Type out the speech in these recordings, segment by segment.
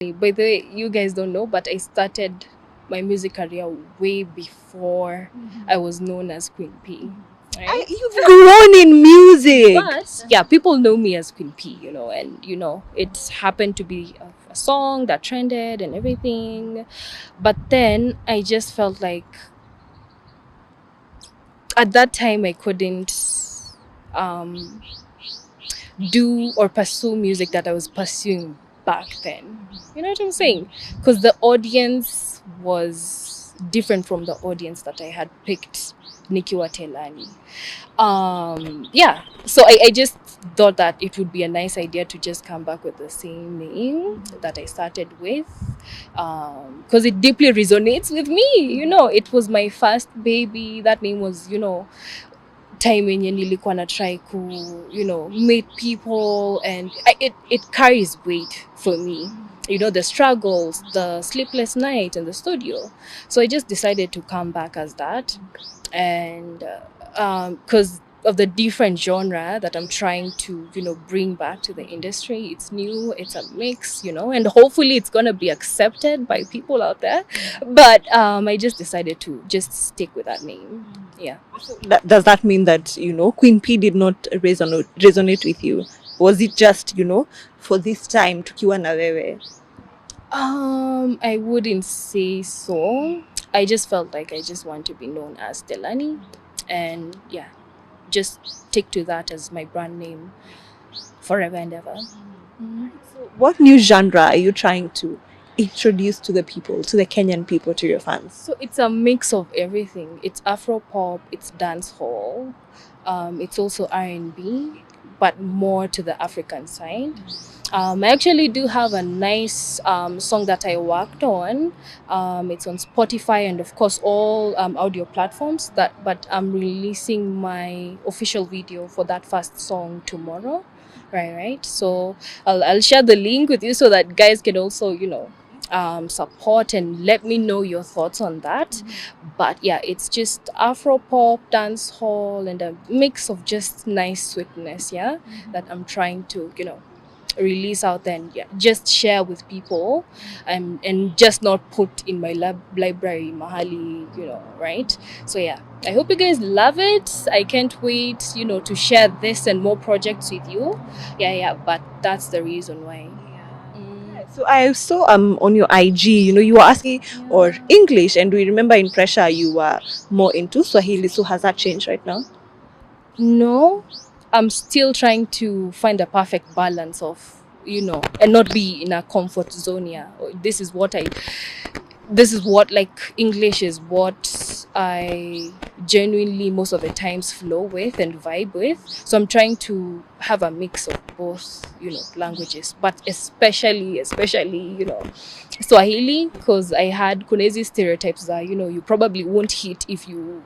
By the way, you guys don't know, but I started my music career way before I was known as Queen P. Right? You've grown in music. But yeah, people know me as Queen P, and it happened to be a song that trended and everything. But then I just felt like at that time I couldn't um, do or pursue music that I was pursuing back then. You know what I'm saying? Because the audience was different from the audience that I had picked Nikiwa Telani. Yeah, so I just thought that it would be a nice idea to just come back with the same name that I started with, because it deeply resonates with me. It was my first baby. That name was, time yenye nilikuwa na try ku meet people, and it carries weight for me, the struggles, the sleepless night in the studio. So I just decided to come back as that, and because of the different genre that I'm trying to bring back to the industry. It's new, it's a mix, and hopefully it's gonna be accepted by people out there. But I just decided to just stick with that name. Yeah. Does that mean that Queen P did not resonate with you? Was it just for this time tukiwa na wewe? I wouldn't say so. I just felt like I just want to be known as Telani, and yeah, just stick to that as my brand name forever and ever. What new genre are you trying to introduce to the people, to the Kenyan people, to your fans? So it's a mix of everything. It's Afro pop, it's dance hall, it's also R&B, but more to the African side. I actually do have a nice song that I worked on. It's on Spotify and of course all audio platforms. But I'm releasing my official video for that first song tomorrow. Right. So I'll share the link with you so that guys can also support and let me know your thoughts on that. But yeah, it's just Afro pop, dance hall, and a mix of just nice sweetness. Yeah, that I'm trying to release out there and yeah, just share with people, and just not put in my library mahali, right? So yeah, I hope you guys love it. I can't wait to share this and more projects with you. Yeah, but that's the reason why. So I saw on your IG, you were asking or English, and we remember in Pressure you were more into Swahili. So has that changed right now? No, I'm still trying to find a perfect balance of, and not be in a comfort zone. Yeah, this is what like English is what I genuinely most of the times flow with and vibe with. So I'm trying to have a mix of both, languages, but especially Swahili, because I had Kunezi stereotypes that you probably won't hit if you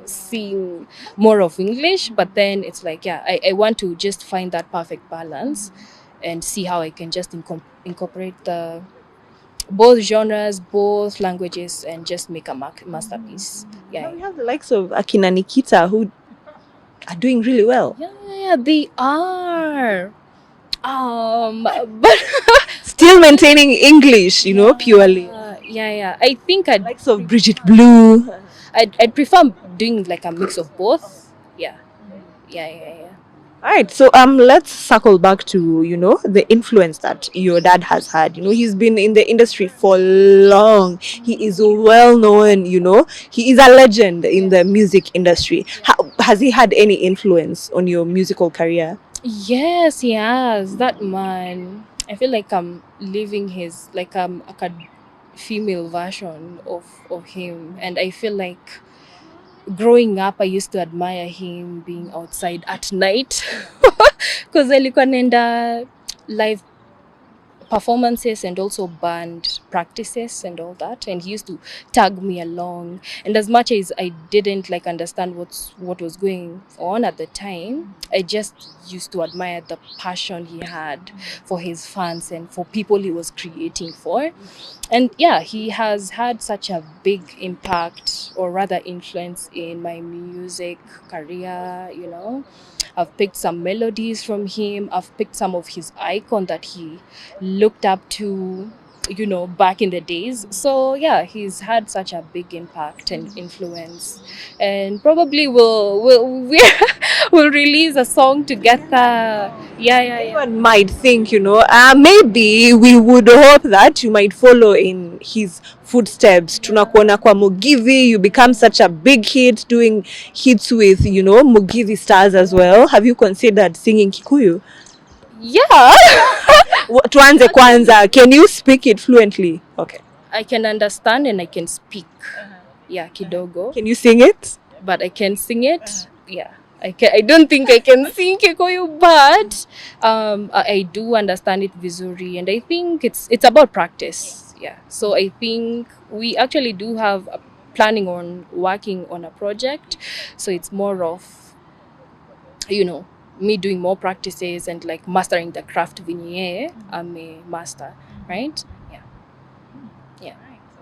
sing more of English. But then it's like, yeah, I want to just find that perfect balance and see how I can just incorporate the both genres, both languages, and just make a masterpiece. Now Yeah. we have the likes of Akina Nikita who are doing really well. Yeah, they are. But Still maintaining English, purely. yeah. I think Likes of Bridget Blue. I'd prefer doing like a mix of both. Yeah. All right, so let's circle back to the influence that your dad has had. He's been in the industry for long. He is well known. He is a legend in the music industry. Has he had any influence on your musical career? Yes, he has. That man. I feel like I'm living his like a female version of him, and I feel like growing up I used to admire him being outside at night because alikuwa naenda live performances and also band practices and all that, and he used to tag me along. And as much as I didn't like understand what was going on at the time, I just used to admire the passion he had for his fans and for people he was creating for. And yeah, he has had such a big impact, or rather influence, in my music career. I've picked some melodies from him. I've picked some of his icon that he looked up to. back in the days. So yeah, he's had such a big impact and influence, and probably will release a song together. Yeah. Anyone might think, maybe we would hope that you might follow in his footsteps. Tunakuona kwa Mugithi, you become such a big hit, doing hits with, Mugithi stars as well. Have you considered singing Kikuyu? Yeah. Tuanze kwanza, can you speak it fluently? Okay. I can understand and I can speak. Yeah, kidogo. Can you sing it? But I can sing it. Yeah. I don't think I can sing Kikuyu, but I do understand it vizuri, and I think it's about practice. Yeah. So I think we actually do have planning on working on a project. So it's more of, me doing more practices and like mastering the craft vinye. I'm a master, right? Yeah. Yeah.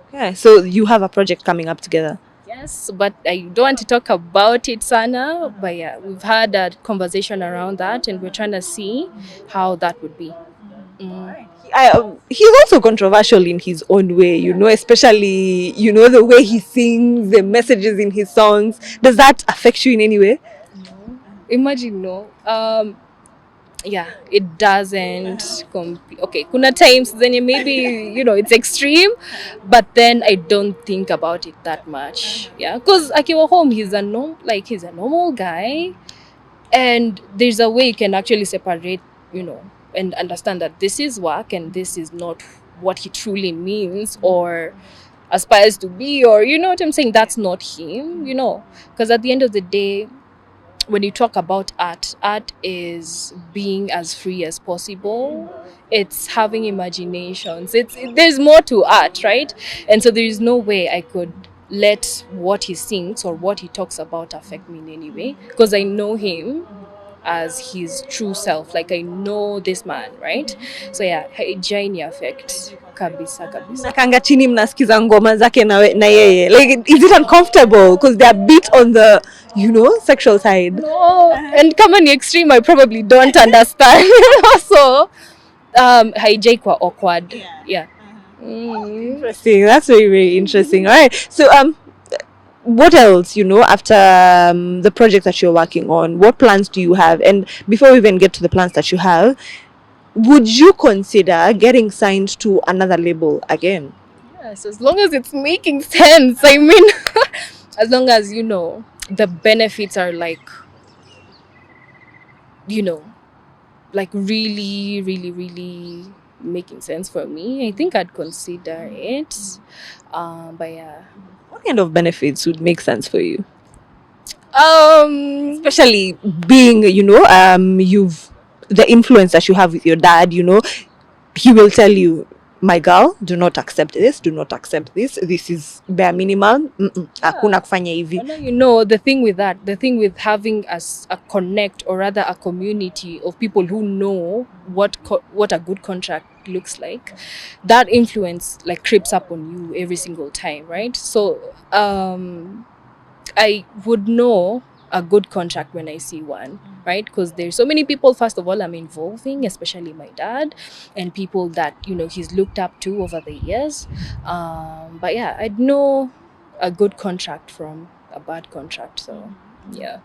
Okay, so you have a project coming up together. Yes, but I don't want to talk about it, Sana. But yeah, we've had a conversation around that, and we're trying to see how that would be. He's also controversial in his own way, especially, the way he sings, the messages in his songs. Does that affect you in any way? Imagine, no. Yeah, it doesn't. Okay, kuna times then maybe it's extreme, but then I don't think about it that much. Yeah, because akiwa home, he's a normal guy, and there's a way you can actually separate, and understand that this is work and this is not what he truly means or aspires to be, or you know what I'm saying. That's not him, because at the end of the day, when you talk about art is being as free as possible. It's having imaginations. There's more to art, right? And so there is no way I could let what he sings or what he talks about affect me in any way, because I know him as his true self. Like I know this man, right? So yeah, haijai affect kabisa. Nakanga chini mnasikiza ngoma zake na yeye. Like, is it uncomfortable because they're a bit on the, sexual side? No, and kama ni extreme, I probably don't understand. So haijai kwa awkward. Yeah. Interesting. That's very, very interesting. All right. So what else, after the project that you're working on, what plans do you have? And before we even get to the plans that you have, would you consider getting signed to another label again? Yes, as long as it's making sense. I mean, as long as the benefits are like really, really, really making sense for me, I think I'd consider it. But yeah. What kind of benefits would make sense for you? Especially being, you've the influence that you have with your dad, he will tell you, my girl, do not accept this, this is bare minimum, hakuna kufanya hivi. The thing with having a connect, or rather a community of people who know what a good contract looks like, that influence like creeps up on you every single time, right? So I would know a good contract when I see one, right? Because there's so many people, first of all, I'm involving, especially my dad, and people that he's looked up to over the years. But yeah, I'd know a good contract from a bad contract. So yeah.